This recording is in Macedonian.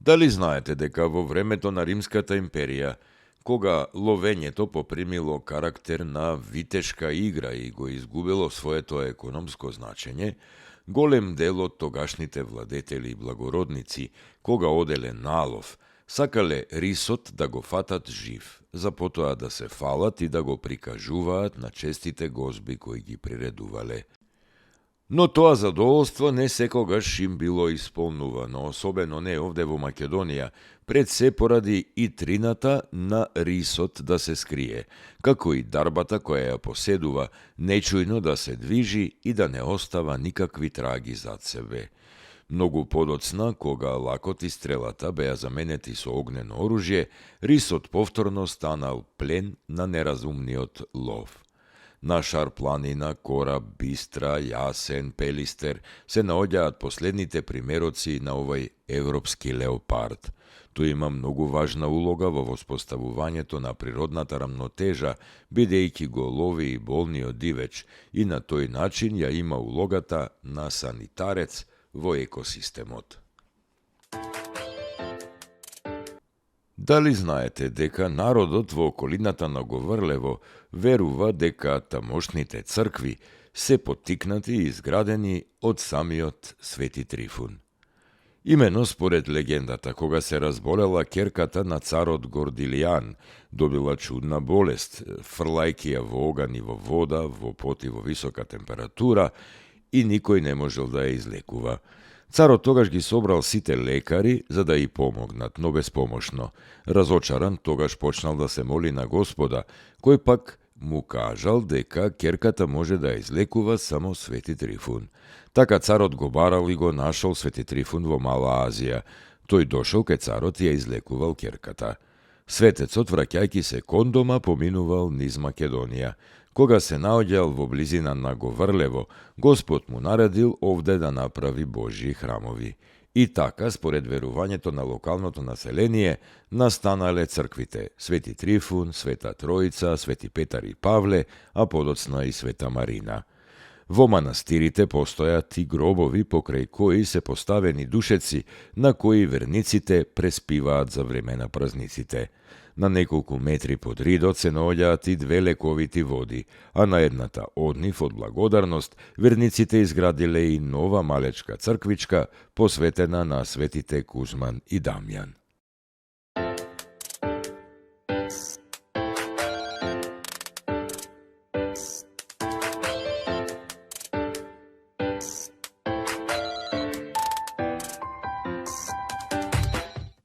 Дали знаете дека во времето на Римската империја, кога ловењето попримило карактер на витешка игра и го изгубило своето економско значење, голем дел од тогашните владетели и благородници, кога оделе на лов, сакале рисот да го фатат жив, за потоа да се фалат и да го прикажуваат на честите гозби кои ги приредувале. Но тоа задоволство не секогаш им било исполнувано, особено не овде во Македонија, пред се поради и трината на рисот да се скрие, како и дарбата која ја поседува, нечујно да се движи и да не остава никакви траги зад себе. Многу подоцна, кога лакот и стрелата беа заменети со огнено оружје, рисот повторно станал плен на неразумниот лов. На Шар планина, Кораб, Бистра, Јасен, Пелистер се наоѓаат последните примероци на овој европски леопард. Тој има многу важна улога во воспоставувањето на природната рамнотежа, бидејќи го лови и болниот дивеч, и на тој начин ја има улогата на санитарец во екосистемот. Дали знаете дека народот во околината на Говрлево верува дека тамошните цркви се поттикнати и изградени од самиот Свети Трифун? Имено според легендата, кога се разболела ќерката на царот Гордилијан, добила чудна болест, фрлајќи ја во оган и во вода, во пот и во висока температура, и никој не можел да ја излекува. Царот тогаш ги собрал сите лекари за да ја помогнат, но безпомошно. Разочаран, тогаш почнал да се моли на Господа, кој пак му кажал дека ќерката може да ја излекува само Свети Трифун. Така царот го барал и го нашол Свети Трифун во Мала Азија. Тој дошол ке царот и ја излекувал ќерката. Светецот, враќајќи се кон дома, поминувал низ Македонија. Кога се наоѓал во близина на Говрлево, Господ му наредил овде да направи Божји храмови. И така, според верувањето на локалното население, настанале црквите Свети Трифун, Света Троица, Свети Петар и Павле, а подоцна и Света Марина. Во манастирите постојат и гробови покрај кои се поставени душеци на кои верниците преспиваат за време на празниците. На неколку метри под ридот се наоѓаат и две лековити води, а на едната од нив од благодарност верниците изградиле и нова малечка црквичка посветена на светите Кузман и Дамјан.